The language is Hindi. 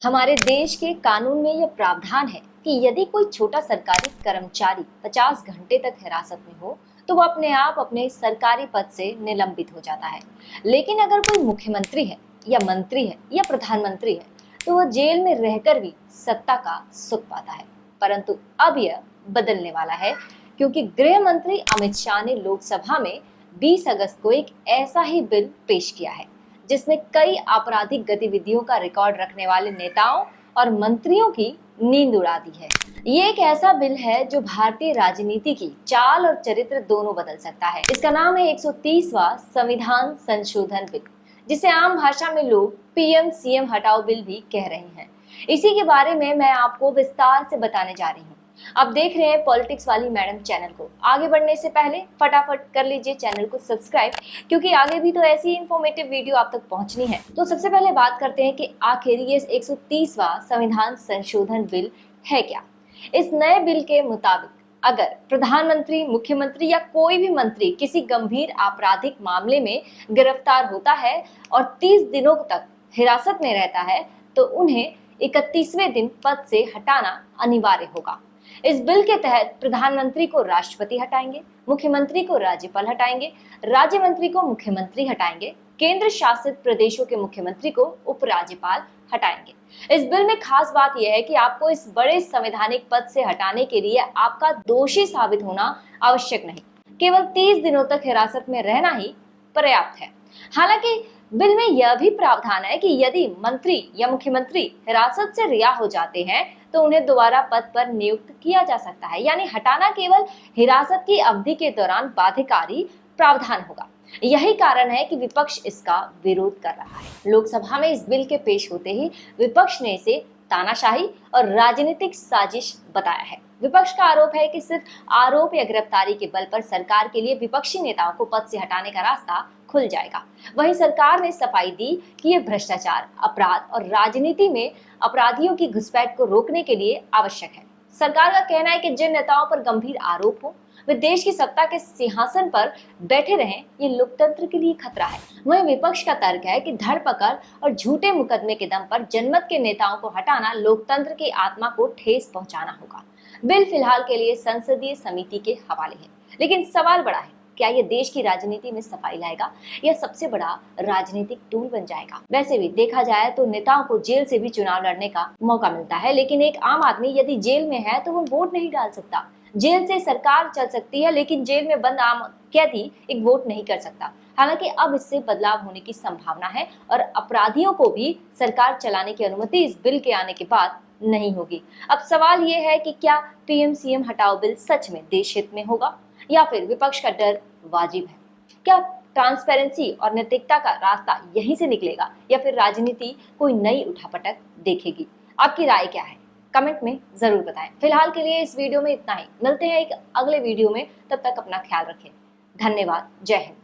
हमारे देश के कानून में यह प्रावधान है कि यदि कोई छोटा सरकारी कर्मचारी 50 घंटे तक हिरासत में हो तो वह अपने आप अपने सरकारी पद से निलंबित हो जाता है। लेकिन अगर कोई मुख्यमंत्री है या मंत्री है या प्रधानमंत्री है तो वह जेल में रहकर भी सत्ता का सुख पाता है। परंतु अब यह बदलने वाला है, क्योंकि गृह मंत्री अमित शाह ने लोकसभा में 20 अगस्त को एक ऐसा ही बिल पेश किया है जिसने कई आपराधिक गतिविधियों का रिकॉर्ड रखने वाले नेताओं और मंत्रियों की नींद उड़ा दी है। ये एक ऐसा बिल है जो भारतीय राजनीति की चाल और चरित्र दोनों बदल सकता है। इसका नाम है 130वां संविधान संशोधन बिल, जिसे आम भाषा में लोग पीएम सीएम हटाओ बिल भी कह रहे हैं। इसी के बारे में मैं आपको विस्तार से बताने जा रही हूँ। आप देख रहे हैं पॉलिटिक्स वाली मैडम चैनल को। आगे बढ़ने से पहले फटाफट कर लीजिए चैनल को सब्सक्राइब, क्योंकि आगे भी तो ऐसी इंफॉर्मेटिव वीडियो आप तक पहुंचनी है। तो सबसे पहले बात करते हैं कि आखिर ये 130वां संविधान संशोधन बिल है क्या। इस नए बिल के मुताबिक अगर प्रधानमंत्री, मुख्यमंत्री या कोई भी मंत्री किसी गंभीर आपराधिक मामले में गिरफ्तार होता है और 30 दिनों तक हिरासत में रहता है तो उन्हें 31वें दिन पद से हटाना अनिवार्य होगा। इस बिल के तहत प्रधानमंत्री को राष्ट्रपति हटाएंगे, मुख्यमंत्री को राज्यपाल हटाएंगे, राज्य मंत्री को मुख्यमंत्री हटाएंगे, केंद्र शासित प्रदेशों के मुख्यमंत्री को उपराज्यपाल हटाएंगे। इस बिल में खास बात यह है कि आपको इस बड़े संवैधानिक पद से हटाने के लिए आपका दोषी साबित होना आवश्यक नहीं, केवल 30 दिनों तक हिरासत में रहना ही पर्याप्त है। हालांकि बिल में यह भी प्रावधान है कि यदि मंत्री या मुख्यमंत्री हिरासत से रिहा हो जाते हैं तो उन्हें दोबारा पद पर नियुक्त किया जा सकता है। यानी हटाना केवल हिरासत की अवधि के दौरान बाध्यकारी प्रावधान होगा। यही कारण है कि विपक्ष इसका विरोध कर रहा है। लोकसभा में इस बिल के पेश होते ही विपक्ष ने इसे तानाशाही और राजनीतिक साजिश बताया है। विपक्ष का आरोप है कि सिर्फ आरोप या गिरफ्तारी के बल पर सरकार के लिए विपक्षी नेताओं को पद से हटाने का रास्ता खुल जाएगा। वहीं सरकार ने सफाई दी कि ये भ्रष्टाचार, अपराध और राजनीति में अपराधियों की घुसपैठ को रोकने के लिए आवश्यक है। सरकार का कहना है कि जिन नेताओं पर गंभीर आरोप हो वे देश की सत्ता के सिंहासन पर बैठे रहें, ये लोकतंत्र के लिए खतरा है। वहीं विपक्ष का तर्क है कि धरपकड़ और झूठे मुकदमे के दम पर जनमत के नेताओं को हटाना लोकतंत्र की आत्मा को ठेस पहुंचाना होगा। बिल फिलहाल के लिए संसदीय समिति के हवाले है, लेकिन सवाल बड़ा है, क्या ये देश की राजनीति में सफाई लाएगा या सबसे बड़ा राजनीतिक टूल बन जाएगा। वैसे भी देखा जाए तो नेताओं को जेल से भी चुनाव लड़ने का मौका मिलता है, लेकिन एक आम आदमी यदि जेल में है तो वो वोट नहीं डाल सकता। जेल से सरकार चल सकती है, लेकिन जेल में बंद आम कैदी एक वोट नहीं कर सकता। हालांकि अब इससे बदलाव होने की संभावना है और अपराधियों को भी सरकार चलाने की अनुमति इस बिल के आने के बाद नहीं होगी। अब सवाल ये है कि क्या पीएम सीएम हटाओ बिल सच में देश हित में होगा या फिर विपक्ष का डर वाजिब है। क्या ट्रांसपेरेंसी और नैतिकता का रास्ता यहीं से निकलेगा या फिर राजनीति कोई नई उठापटक देखेगी। आपकी राय क्या है, कमेंट में जरूर बताएं। फिलहाल के लिए इस वीडियो में इतना ही। मिलते हैं एक अगले वीडियो में, तब तक अपना ख्याल रखें। धन्यवाद। जय हिंद।